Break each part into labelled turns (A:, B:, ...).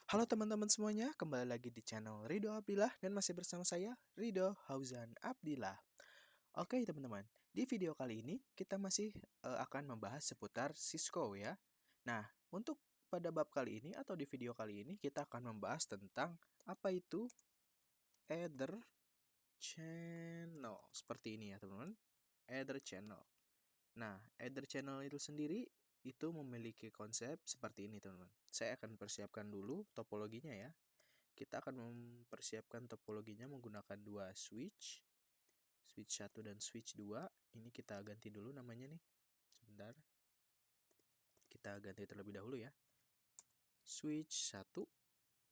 A: Halo teman-teman semuanya, kembali lagi di channel Ridho Abdillah dan masih bersama saya, Ridho Hauzan Abdillah. Oke teman-teman, di video kali ini kita masih akan membahas seputar Cisco ya. Nah, untuk pada bab kali ini atau di video kali ini kita akan membahas tentang apa itu Ether Channel. Seperti ini ya teman-teman, Ether Channel. Nah, Ether Channel itu sendiri itu memiliki konsep seperti ini teman-teman. Saya akan persiapkan dulu topologinya ya. Kita akan mempersiapkan topologinya menggunakan dua switch. Switch 1 dan switch 2. Ini kita ganti dulu namanya nih. Sebentar. Kita ganti terlebih dahulu ya. Switch 1.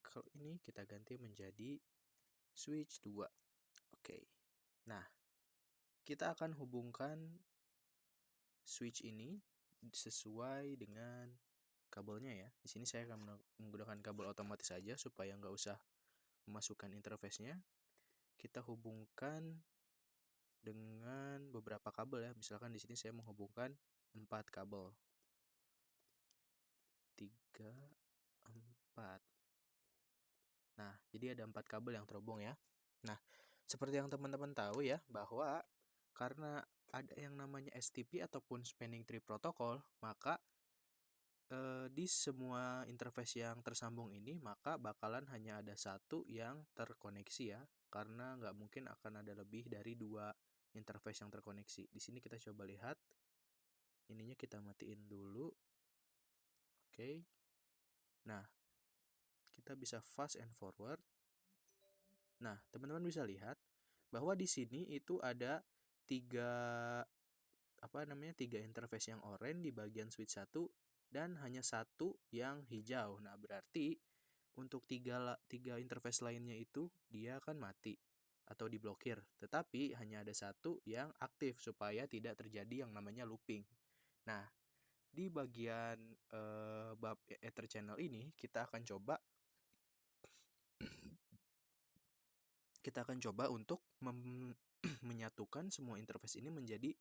A: Kalau ini kita ganti menjadi switch 2. Oke. Nah, kita akan hubungkan switch ini sesuai dengan kabelnya ya. Di sini saya akan menggunakan kabel otomatis saja supaya nggak usah memasukkan interface-nya. Kita hubungkan dengan beberapa kabel ya. Misalkan di sini saya menghubungkan 4 kabel. 3, 4. Nah, jadi ada 4 kabel yang terhubung ya. Nah, seperti yang teman-teman tahu ya, bahwa karena ada yang namanya STP ataupun Spanning Tree Protocol, maka di semua interface yang tersambung ini, maka bakalan hanya ada satu yang terkoneksi ya. Karena nggak mungkin akan ada lebih dari 2 interface yang terkoneksi. Di sini kita coba lihat. Ininya kita matiin dulu. Oke. Nah, kita bisa fast and forward. Nah, teman-teman bisa lihat bahwa di sini itu ada tiga interface yang oranye di bagian switch 1 dan hanya satu yang hijau. Nah, berarti untuk tiga interface lainnya itu dia akan mati atau diblokir. Tetapi hanya ada satu yang aktif supaya tidak terjadi yang namanya looping. Nah, di bagian bab Ether Channel ini kita akan coba untuk menyatukan semua interface ini menjadi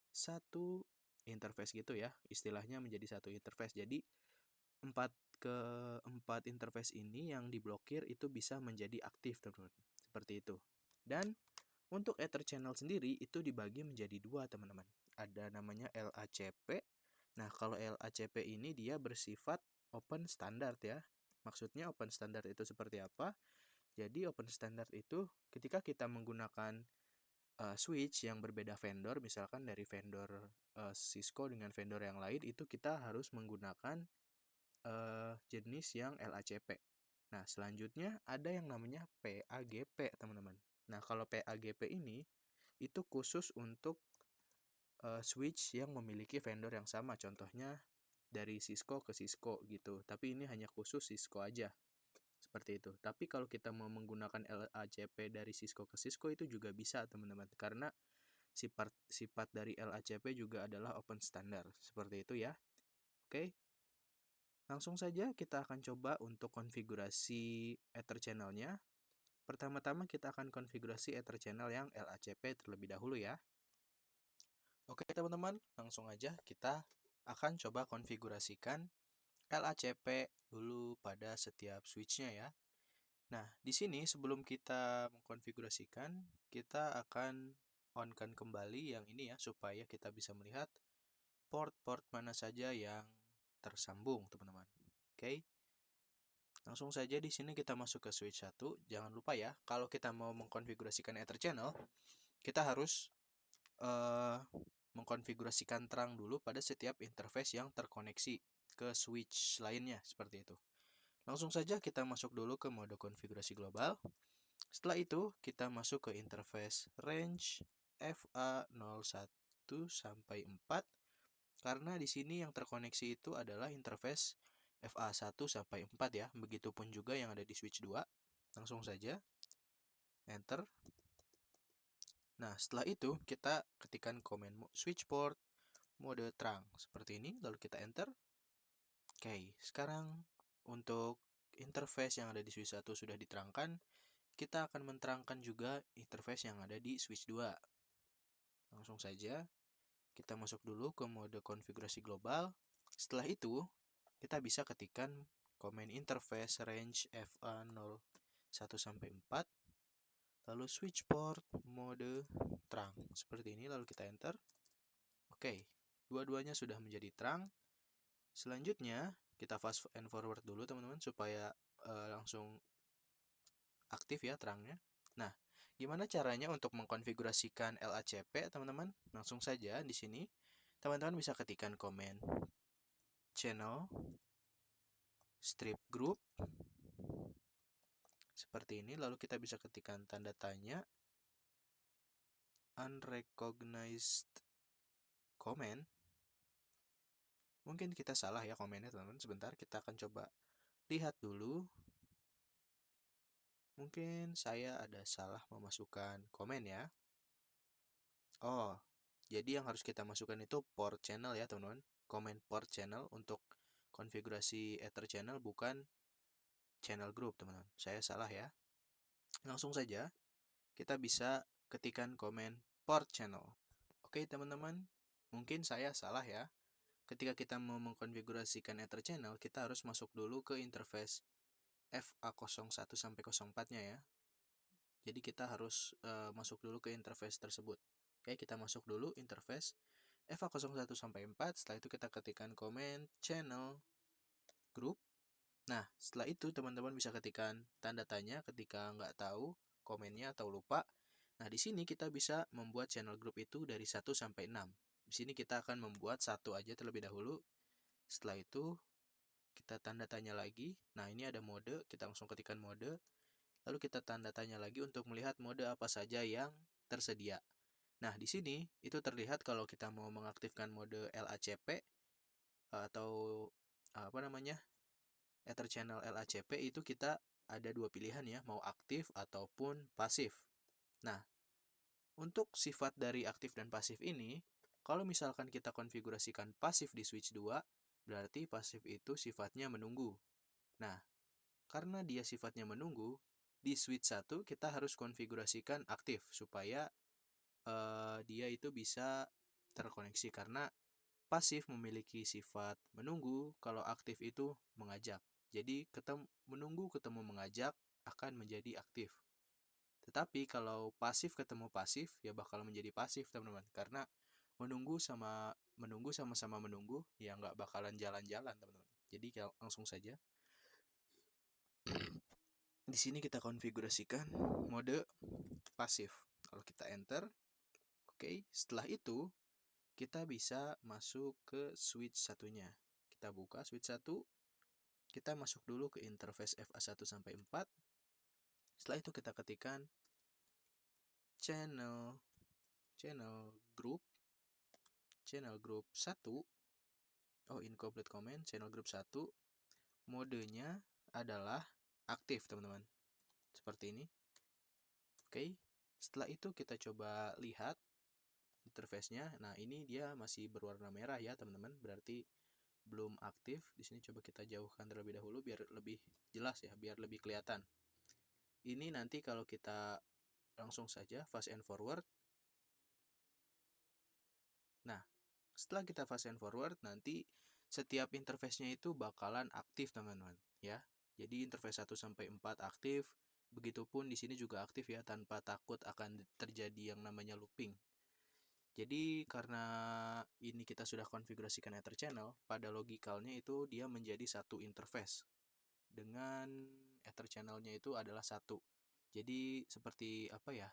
A: satu interface gitu ya. Istilahnya menjadi satu interface. Jadi keempat interface ini yang diblokir itu bisa menjadi aktif teman-teman. Seperti itu. Dan untuk Ether Channel sendiri itu dibagi menjadi dua teman-teman. Ada namanya LACP. Nah, kalau LACP ini dia bersifat open standard ya. Maksudnya open standard itu seperti apa? Jadi open standard itu ketika kita menggunakan switch yang berbeda vendor, misalkan dari vendor Cisco dengan vendor yang lain, itu kita harus menggunakan jenis yang LACP. Nah, selanjutnya ada yang namanya PAGP, teman-teman. Nah, kalau PAGP ini itu khusus untuk switch yang memiliki vendor yang sama. Contohnya dari Cisco ke Cisco gitu. Tapi ini hanya khusus Cisco aja. Seperti itu. Tapi kalau kita mau menggunakan LACP dari Cisco ke Cisco itu juga bisa, teman-teman. Karena sifat dari LACP juga adalah open standard. Seperti itu ya. Oke. Langsung saja kita akan coba untuk konfigurasi Ether channel-nya. Pertama-tama kita akan konfigurasi Ether channel yang LACP terlebih dahulu ya. Oke teman-teman, langsung aja kita akan coba konfigurasikan LACP dulu pada setiap switch-nya ya. Nah, di sini sebelum kita mengkonfigurasikan, kita akan on-kan kembali yang ini ya, supaya kita bisa melihat port-port mana saja yang tersambung, teman-teman. Oke. Langsung saja di sini kita masuk ke switch 1. Jangan lupa ya, kalau kita mau mengkonfigurasikan Ether channel, kita harus mengkonfigurasikan terang dulu pada setiap interface yang terkoneksi ke switch lainnya, seperti itu. Langsung saja kita masuk dulu ke mode konfigurasi global. Setelah itu, kita masuk ke interface range FA01 sampai 4. Karena di sini yang terkoneksi itu adalah interface FA1 sampai 4 ya. Begitupun juga yang ada di switch 2. Langsung saja enter. Nah, setelah itu kita ketikkan command switch port mode terang seperti ini, lalu kita enter. Oke, sekarang untuk interface yang ada di switch 1 sudah diterangkan, kita akan menerangkan juga interface yang ada di switch 2. Langsung saja kita masuk dulu ke mode konfigurasi global. Setelah itu, kita bisa ketikkan Comment interface range FA0 1 sampai 4. Lalu switch port mode terang. Seperti ini, lalu kita enter. Oke, dua-duanya sudah menjadi terang. Selanjutnya, kita fast and forward dulu teman-teman supaya langsung aktif ya terangnya. Nah, gimana caranya untuk mengkonfigurasikan LACP teman-teman? Langsung saja di sini teman-teman bisa ketikkan komen channel strip group seperti ini, lalu kita bisa ketikkan tanda tanya unrecognized comment. Mungkin kita salah ya komennya teman-teman. Sebentar, kita akan coba lihat dulu. Mungkin saya ada salah memasukkan komen ya. Oh, jadi yang harus kita masukkan itu port channel ya teman-teman. Comment port channel untuk konfigurasi Ether channel, bukan channel group teman-teman. Saya salah ya. Langsung saja kita bisa ketikkan komen port channel. Oke teman-teman, mungkin saya salah ya. Ketika kita mau mengkonfigurasikan Ether channel, kita harus masuk dulu ke interface FA01 sampai 04-nya ya. Jadi kita harus masuk dulu ke interface tersebut. Oke, kita masuk dulu interface FA01 sampai 4. Setelah itu kita ketikkan komen channel group. Nah, setelah itu teman-teman bisa ketikkan tanda tanya ketika nggak tahu komennya atau lupa. Nah, di sini kita bisa membuat channel group itu dari 1 sampai 6. Di sini kita akan membuat satu aja terlebih dahulu. Setelah itu kita tanda tanya lagi. Nah, ini ada mode, kita langsung ketikkan mode. Lalu kita tanda tanya lagi untuk melihat mode apa saja yang tersedia. Nah, di sini itu terlihat kalau kita mau mengaktifkan mode LACP atau apa namanya? Ether channel LACP itu kita ada dua pilihan ya, mau aktif ataupun pasif. Nah, untuk sifat dari aktif dan pasif ini, kalau misalkan kita konfigurasikan pasif di switch 2, berarti pasif itu sifatnya menunggu. Nah, karena dia sifatnya menunggu, di switch 1 kita harus konfigurasikan aktif supaya dia itu bisa terkoneksi, karena pasif memiliki sifat menunggu, kalau aktif itu mengajak. Jadi menunggu ketemu mengajak akan menjadi aktif. Tetapi kalau pasif ketemu pasif ya bakal menjadi pasif teman-teman, karena menunggu sama-sama menunggu ya nggak bakalan jalan-jalan teman-teman. Jadi langsung saja di sini kita konfigurasikan mode pasif. Kalau kita enter, oke, setelah itu kita bisa masuk ke switch satunya. Kita buka switch 1, kita masuk dulu ke interface FA1 sampai 4. Setelah itu kita ketikkan channel group 1. Oh, incomplete comment, channel group 1. Modenya adalah aktif teman-teman. Seperti ini. Oke, setelah itu kita coba lihat interface-nya. Nah, ini dia masih berwarna merah ya teman-teman, berarti belum aktif. Di sini coba kita jauhkan terlebih dahulu biar lebih jelas ya, biar lebih kelihatan. Ini nanti kalau kita langsung saja fast and forward. Nah, setelah kita fast and forward, nanti setiap interface-nya itu bakalan aktif teman-teman ya. Jadi interface 1 sampai 4 aktif. Begitupun di sini juga aktif ya, tanpa takut akan terjadi yang namanya looping. Jadi karena ini kita sudah konfigurasikan Ether channel, pada logikalnya itu dia menjadi satu interface dengan Ether channelnya itu adalah satu. Jadi seperti apa ya?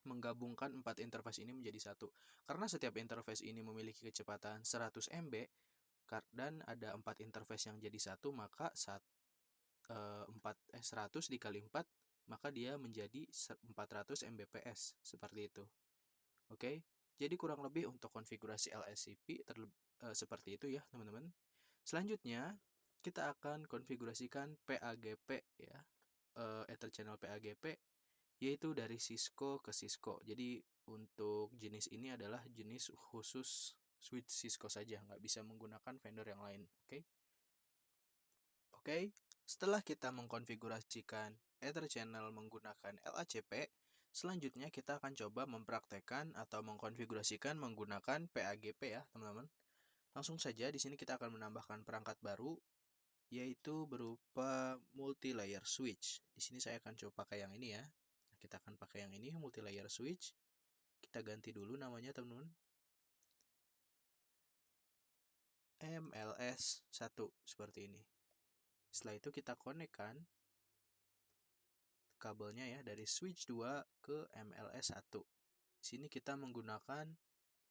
A: Menggabungkan 4 interface ini menjadi satu. Karena setiap interface ini memiliki kecepatan 100 MB dan ada 4 interface yang jadi satu, maka 100 dikali 4, maka dia menjadi 400 Mbps seperti itu. Oke, jadi kurang lebih untuk konfigurasi LSCP seperti itu ya teman-teman. Selanjutnya kita akan konfigurasikan PAGP ya, Ether channel PAGP, yaitu dari Cisco ke Cisco. Jadi untuk jenis ini adalah jenis khusus switch Cisco saja, nggak bisa menggunakan vendor yang lain. Oke, setelah kita mengkonfigurasikan Ether channel menggunakan LACP, selanjutnya kita akan coba mempraktekkan atau mengkonfigurasikan menggunakan PAGP ya, teman-teman. Langsung saja di sini kita akan menambahkan perangkat baru, yaitu berupa multi layer switch. Di sini saya akan coba pakai yang ini ya. Nah, kita akan pakai yang ini, multi layer switch. Kita ganti dulu namanya, teman-teman. MLS1 seperti ini. Setelah itu kita konekkan kabelnya ya dari switch 2 ke MLS1. Di sini kita menggunakan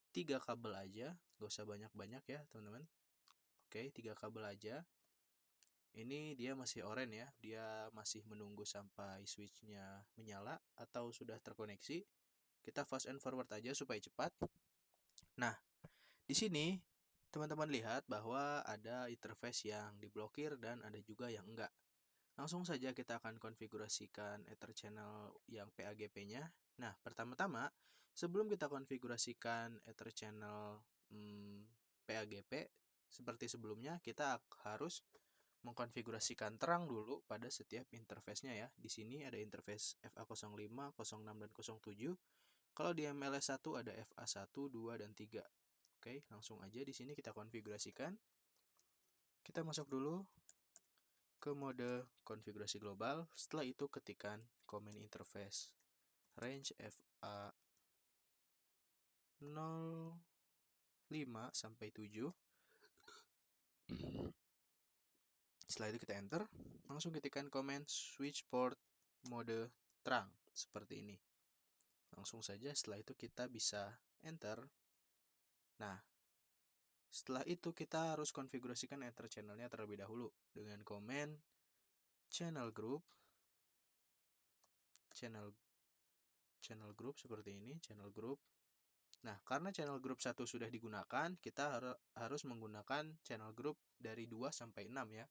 A: 3 kabel aja, gak usah banyak-banyak ya teman-teman. Oke, 3 kabel aja. Ini dia masih oranye ya, dia masih menunggu sampai switchnya menyala atau sudah terkoneksi. Kita fast and forward aja supaya cepat. Nah, di sini teman-teman lihat bahwa ada interface yang diblokir dan ada juga yang enggak. Langsung saja kita akan konfigurasikan Ether channel yang PAGP-nya. Nah, pertama-tama sebelum kita konfigurasikan Ether channel PAGP seperti sebelumnya, kita harus mengkonfigurasikan terang dulu pada setiap interface-nya ya. Di sini ada interface FA05, 06 dan 07. Kalau di MLS1 ada FA1, 2 dan 3. Oke, langsung aja di sini kita konfigurasikan. Kita masuk dulu ke mode konfigurasi global. Setelah itu ketikkan command interface range FA 05 sampai 7. Setelah itu kita enter, langsung ketikkan command switch port mode terang seperti ini. Langsung saja setelah itu kita bisa enter. Nah, setelah itu kita harus konfigurasikan Ether channelnya terlebih dahulu dengan command channel group seperti ini, channel group. Nah, karena channel group 1 sudah digunakan, kita harus menggunakan channel group dari 2 sampai 6 ya.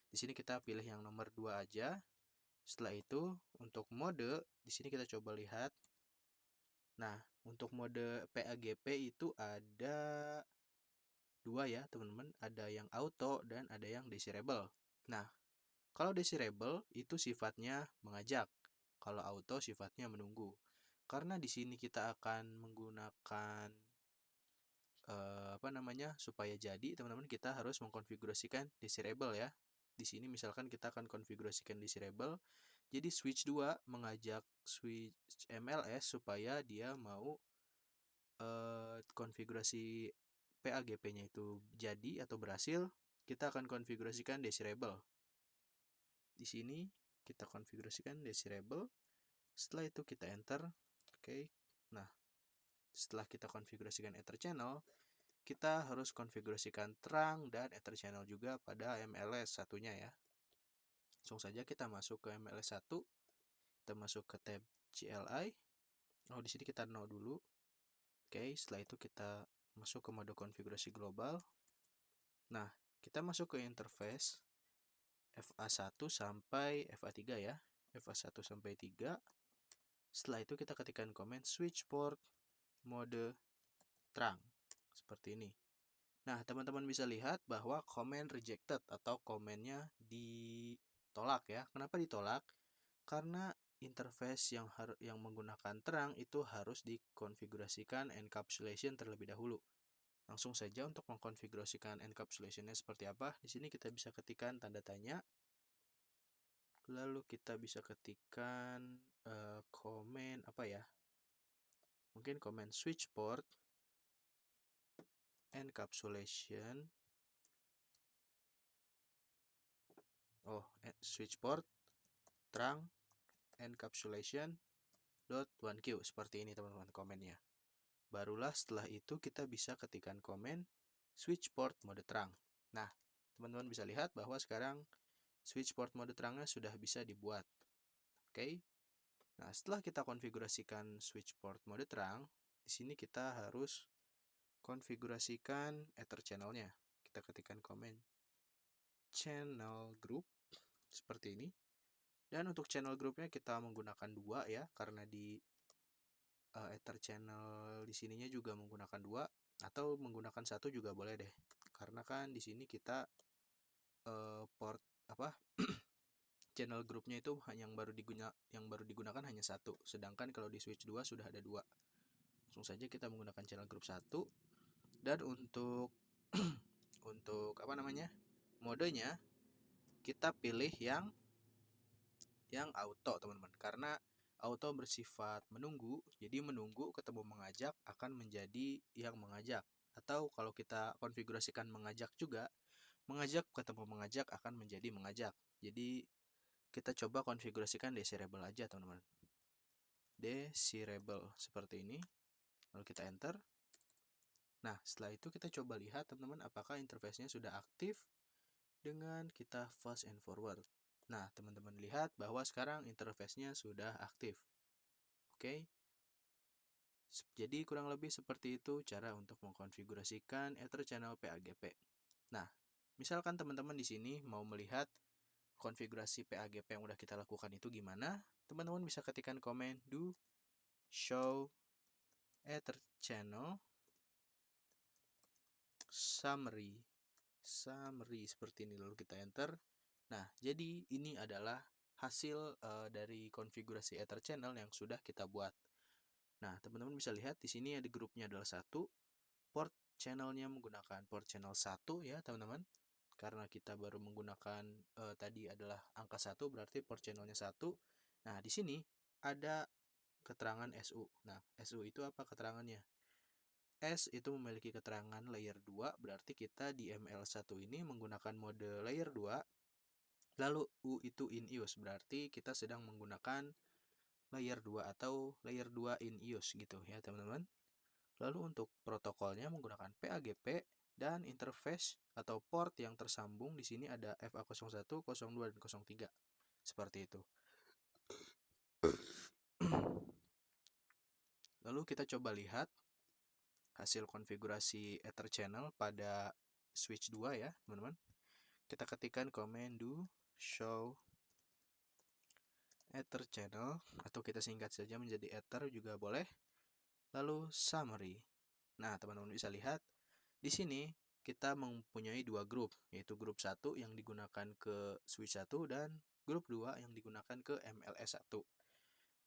A: Di sini kita pilih yang nomor 2 aja. Setelah itu, untuk mode, di sini kita coba lihat. Nah, untuk mode PAGP itu ada 2 ya, teman-teman. Ada yang auto dan ada yang desirable. Nah, kalau desirable itu sifatnya mengajak. Kalau auto sifatnya menunggu. Karena di sini kita akan menggunakan supaya jadi, teman-teman, kita harus mengkonfigurasikan desirable ya. Di sini misalkan kita akan konfigurasikan desirable. Jadi switch 2 mengajak switch MLS supaya dia mau konfigurasi PAGP-nya itu jadi atau berhasil. Kita akan konfigurasikan desirable. Di sini kita konfigurasikan desirable. Setelah itu kita enter. Oke. Nah, setelah kita konfigurasikan Ether channel, kita harus konfigurasikan terang dan Ether channel juga pada MLS satunya ya. Langsung saja kita masuk ke MLS 1. Kita masuk ke tab CLI. Oh, di sini kita no dulu. Oke, setelah itu kita masuk ke mode konfigurasi global. Nah, kita masuk ke interface FA1 sampai FA3 ya. FA1 sampai 3. Setelah itu kita ketikkan command switch port mode terang. Seperti ini. Nah, teman-teman bisa lihat bahwa command rejected atau komennya ditolak ya. Kenapa ditolak? Karena interface yang menggunakan terang itu harus dikonfigurasikan encapsulation terlebih dahulu. Langsung saja untuk mengkonfigurasikan encapsulation-nya seperti apa. Di sini kita bisa ketikkan tanda tanya. Lalu kita bisa ketikkan command apa ya? Mungkin command switch port encapsulation. Switch port terang encapsulation .1q seperti ini teman-teman komennya. Barulah setelah itu kita bisa ketikkan komen switch port mode terang. Nah, teman-teman bisa lihat bahwa sekarang switch port mode terangnya sudah bisa dibuat. Oke. Nah, setelah kita konfigurasikan switch port mode terang, di sini kita harus konfigurasikan Ether channelnya. Kita ketikkan komen channel group seperti ini. Dan untuk channel groupnya kita menggunakan 2 ya, karena di Ether channel di sininya juga menggunakan 2 atau menggunakan 1 juga boleh deh. Karena kan di sini kita port channel groupnya itu yang baru digunakan hanya 1, sedangkan kalau di switch 2 sudah ada 2. Langsung saja kita menggunakan channel group 1. Dan untuk modenya kita pilih yang auto teman-teman, karena auto bersifat menunggu, jadi menunggu ketemu mengajak akan menjadi yang mengajak. Atau kalau kita konfigurasikan mengajak juga, mengajak ketemu mengajak akan menjadi mengajak. Jadi kita coba konfigurasikan desirable aja teman-teman. Desirable seperti ini, lalu kita enter. Nah setelah itu kita coba lihat teman-teman apakah interface-nya sudah aktif dengan kita fast and forward. Nah teman-teman lihat bahwa sekarang interface-nya sudah aktif. Oke, jadi kurang lebih seperti itu cara untuk mengkonfigurasikan Ether Channel PAGP. Nah, misalkan teman-teman di sini mau melihat konfigurasi PAGP yang udah kita lakukan itu gimana, teman-teman bisa ketikkan komen do show Ether Channel summary seperti ini, lalu kita enter. Nah, jadi ini adalah hasil dari konfigurasi Ether Channel yang sudah kita buat. Nah, teman-teman bisa lihat di sini ada grupnya adalah 1, port channelnya menggunakan port channel 1 ya, teman-teman. Karena kita baru menggunakan tadi adalah angka 1, berarti port channelnya 1. Nah, di sini ada keterangan SU. Nah, SU itu apa keterangannya? S itu memiliki keterangan layer 2, berarti kita di ML1 ini menggunakan mode layer 2. Lalu U itu in use, berarti kita sedang menggunakan layer 2 atau layer 2 in use gitu ya teman-teman. Lalu untuk protokolnya menggunakan PAGP dan interface atau port yang tersambung di sini ada FA01, 02 dan 03. Seperti itu. Lalu kita coba lihat hasil konfigurasi Ether Channel pada switch 2 ya, teman-teman. Kita ketikkan command do show Ether Channel atau kita singkat saja menjadi Ether juga boleh. Lalu summary. Nah, teman-teman bisa lihat di sini kita mempunyai dua grup, yaitu grup 1 yang digunakan ke switch 1 dan grup 2 yang digunakan ke MLS1.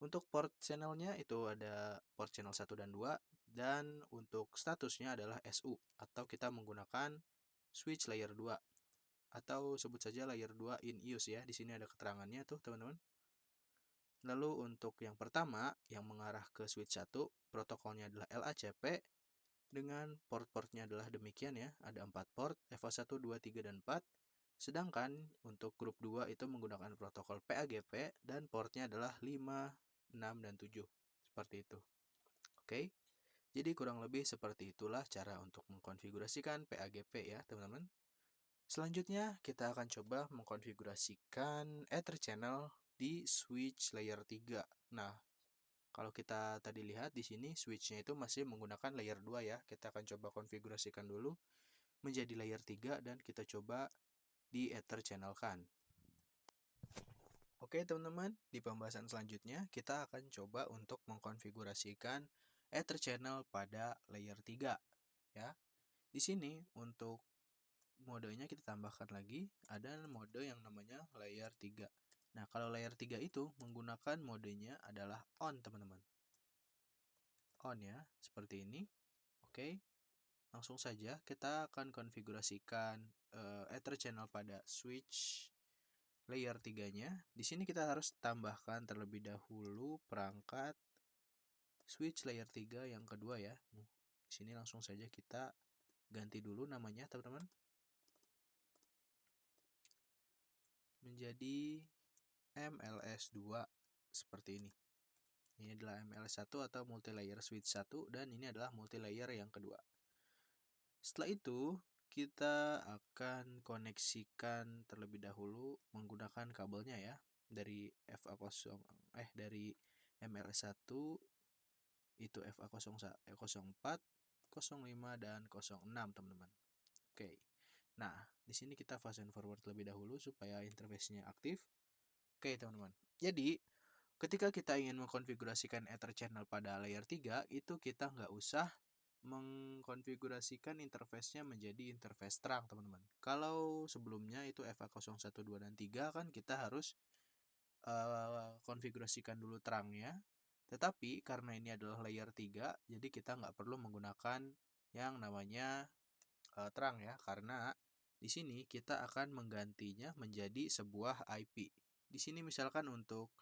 A: Untuk port channelnya itu ada port channel 1 dan 2, dan untuk statusnya adalah SU atau kita menggunakan switch layer 2 atau sebut saja layer 2 in use ya. Di sini ada keterangannya tuh, teman-teman. Lalu untuk yang pertama yang mengarah ke switch 1, protokolnya adalah LACP dengan port-portnya adalah demikian ya. Ada 4 port, FA1, 2, 3 dan 4. Sedangkan untuk grup 2 itu menggunakan protokol PAGP dan portnya adalah 5, 6 dan 7. Seperti itu. Oke. Jadi kurang lebih seperti itulah cara untuk mengkonfigurasikan PAGP ya, teman-teman. Selanjutnya kita akan coba mengkonfigurasikan Ether Channel di switch layer 3. Nah, kalau kita tadi lihat di sini switchnya itu masih menggunakan layer 2 ya. Kita akan coba konfigurasikan dulu menjadi layer 3 dan kita coba di Ether Channel kan. Oke teman-teman, di pembahasan selanjutnya kita akan coba untuk mengkonfigurasikan Ether Channel pada layer 3 ya. Di sini untuk modenya kita tambahkan lagi, ada mode yang namanya layer 3. Nah, kalau layer 3 itu menggunakan modenya adalah on, teman-teman. On ya, seperti ini. Oke. Langsung saja kita akan konfigurasikan Ether Channel pada switch layer 3-nya. Di sini kita harus tambahkan terlebih dahulu perangkat switch layer 3 yang kedua ya. Di sini langsung saja kita ganti dulu namanya, teman-teman. Menjadi MLS2 seperti ini. Ini adalah MLS1 atau multilayer switch 1 dan ini adalah multilayer yang kedua. Setelah itu kita akan koneksikan terlebih dahulu menggunakan kabelnya ya dari dari MLS1 itu FA04, 05 dan 06 teman-teman. Oke. Nah, di sini kita fast and forward terlebih dahulu supaya interface-nya aktif. Oke, teman-teman. Jadi, ketika kita ingin mengkonfigurasikan Ether Channel pada layer 3, itu kita nggak usah mengkonfigurasikan interface-nya menjadi interface terang, teman-teman. Kalau sebelumnya itu FA01, 2, dan 3 kan kita harus konfigurasikan dulu terangnya. Tetapi karena ini adalah layer 3, jadi kita nggak perlu menggunakan yang namanya terang ya, karena Di sini kita akan menggantinya menjadi sebuah IP. Di sini misalkan untuk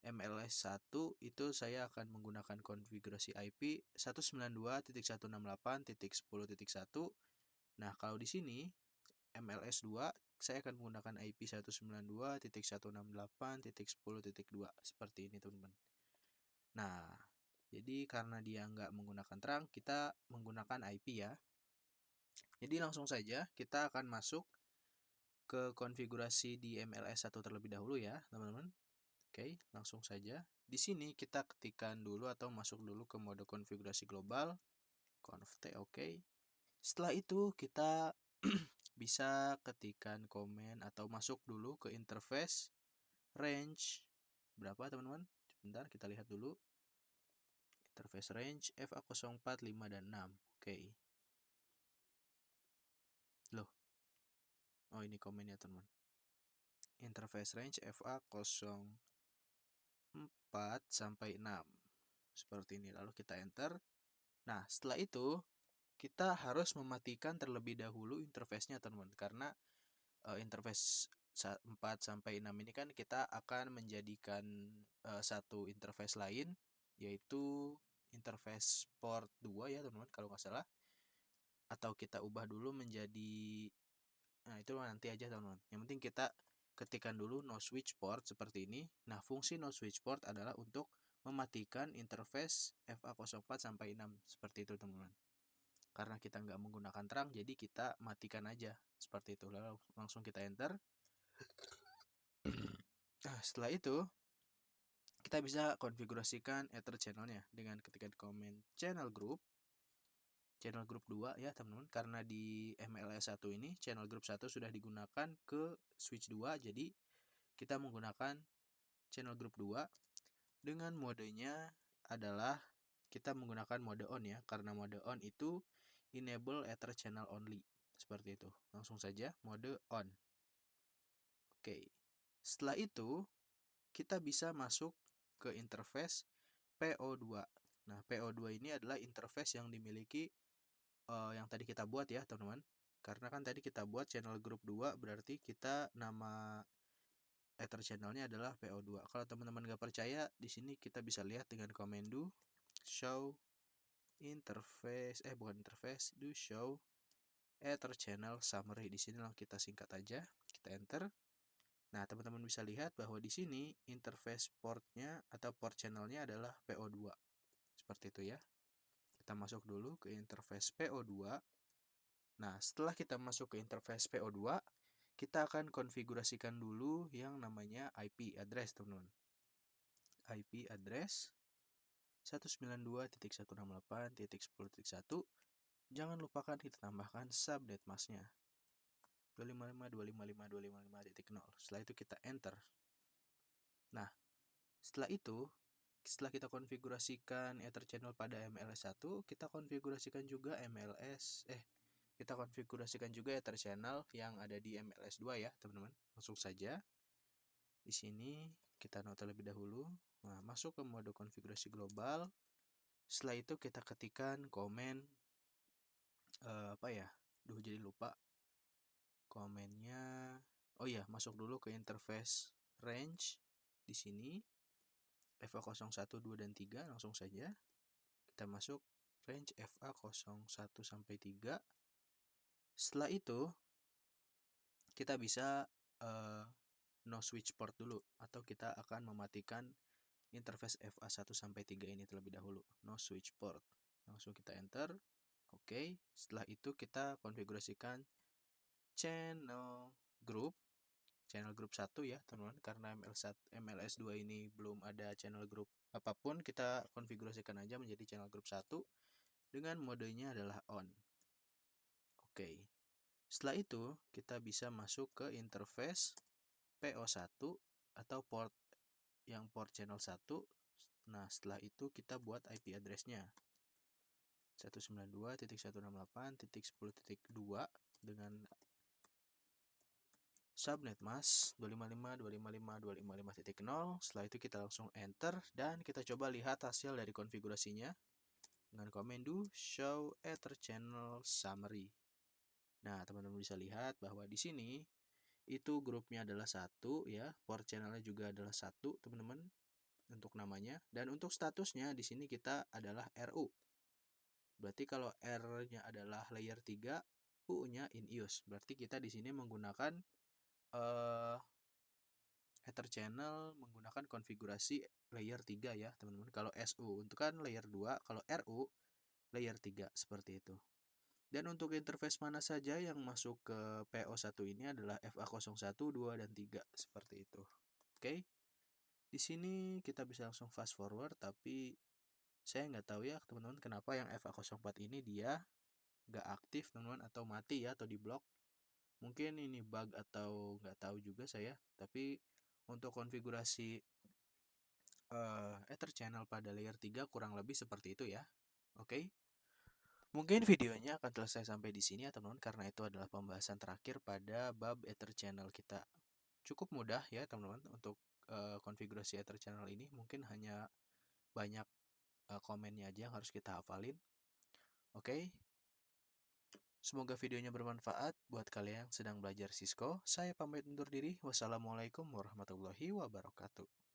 A: MLS 1 itu saya akan menggunakan konfigurasi IP 192.168.10.1. Nah, kalau di sini MLS 2 saya akan menggunakan IP 192.168.10.2 seperti ini, teman-teman. Nah, jadi karena dia nggak menggunakan terang, kita menggunakan IP ya. Jadi langsung saja kita akan masuk ke konfigurasi di MLS 1 terlebih dahulu ya, teman-teman. Oke, langsung saja. Di sini kita ketikkan dulu atau masuk dulu ke mode konfigurasi global, conft, oke. Setelah itu kita bisa ketikkan komen atau masuk dulu ke interface range berapa, teman-teman? Sebentar, kita lihat dulu. Interface range FA04, 5, dan 6. Oke. Loh. Oh, ini komennya, teman-teman. Interface range FA04 sampai 6. Seperti ini. Lalu kita enter. Nah, setelah itu kita harus mematikan terlebih dahulu interface-nya, teman-teman. Karena interface 4 sampai 6 ini kan kita akan menjadikan satu interface lain, yaitu interface port 2 ya, teman-teman, kalau nggak salah. Atau kita ubah dulu menjadi, nah itu nanti aja, teman-teman. Yang penting kita ketikkan dulu no switch port seperti ini. Nah, fungsi no switch port adalah untuk mematikan interface FA04 sampai 6 seperti itu, teman-teman. Karena kita nggak menggunakan terang, jadi kita matikan aja seperti itu. Lalu langsung kita enter. Nah, setelah itu kita bisa konfigurasikan Ether channelnya dengan ketikan komen channel group 2 ya, teman-teman. Karena di MLS 1 ini channel group 1 sudah digunakan ke switch 2, jadi kita menggunakan channel group 2 dengan modenya adalah kita menggunakan mode on ya, karena mode on itu enable Ether channel only seperti itu. Langsung saja mode on. Oke. Setelah itu kita bisa masuk ke interface PO2. Nah, PO2 ini adalah interface yang dimiliki yang tadi kita buat ya, teman-teman. Karena kan tadi kita buat channel group 2, berarti kita nama Ether channelnya adalah PO2. Kalau teman-teman nggak percaya, di sini kita bisa lihat dengan komando show interface, bukan interface, do show Ether channel summary. Di sini langsung kita singkat aja, kita enter. Nah, teman-teman bisa lihat bahwa di sini interface portnya atau port channelnya adalah PO2. Seperti itu ya. Kita masuk dulu ke interface PO2. Nah, setelah kita masuk ke interface PO2, kita akan konfigurasikan dulu yang namanya IP address, teman-teman. IP address 192.168.10.1. Jangan lupakan kita tambahkan subnet masknya 255.255.255.0. Setelah itu kita enter. Nah, setelah itu, setelah kita konfigurasikan Ether channel pada MLS1, kita konfigurasikan juga kita konfigurasikan juga Ether channel yang ada di MLS2 ya, teman-teman. Langsung saja. Di sini kita note terlebih dahulu. Nah, masuk ke mode konfigurasi global. Setelah itu kita ketikkan komen jadi lupa. Komennya masuk dulu ke interface range di sini. FA01, 2, dan 3 langsung saja. Kita masuk range FA01 sampai 3. Setelah itu kita bisa no switch port dulu, atau kita akan mematikan interface FA1 sampai 3 ini terlebih dahulu. No switch port. Langsung kita enter. Oke, setelah itu kita konfigurasikan channel group 1 ya, teman-teman. Karena MLS2 ini belum ada channel group apapun, kita konfigurasikan aja menjadi channel group 1 dengan modenya adalah on. Oke. Setelah itu, kita bisa masuk ke interface PO1 atau port channel 1. Nah, setelah itu kita buat IP address-nya 192.168.10.2 dengan subnet mask 255.255.255.0. Setelah itu kita langsung enter dan kita coba lihat hasil dari konfigurasinya dengan komando show Ether channel summary. Nah, teman-teman bisa lihat bahwa di sini itu grupnya adalah satu ya, port channelnya juga adalah satu, teman-teman, untuk namanya. Dan untuk statusnya di sini kita adalah RU. Berarti kalau R-nya adalah layer 3, U-nya in use. Berarti kita di sini menggunakan Ether channel menggunakan konfigurasi layer 3 ya, teman-teman. Kalau SU untuk kan layer 2, kalau RU layer 3 seperti itu. Dan untuk interface mana saja yang masuk ke PO1 ini adalah FA01, 2 dan 3 seperti itu. Oke. Di sini kita bisa langsung fast forward, tapi saya nggak tahu ya teman-teman kenapa yang FA04 ini dia nggak aktif teman-teman, atau mati ya, atau diblok. Mungkin ini bug atau nggak tahu juga saya, tapi untuk konfigurasi Ether channel pada layer 3 kurang lebih seperti itu ya. Oke. Mungkin videonya akan selesai sampai di sini ya teman-teman, karena itu adalah pembahasan terakhir pada bab Ether channel kita. Cukup mudah ya teman-teman untuk konfigurasi Ether channel ini. Mungkin hanya banyak komennya aja yang harus kita hafalin. Oke. Semoga videonya bermanfaat buat kalian yang sedang belajar Cisco. Saya pamit undur diri. Wassalamualaikum warahmatullahi wabarakatuh.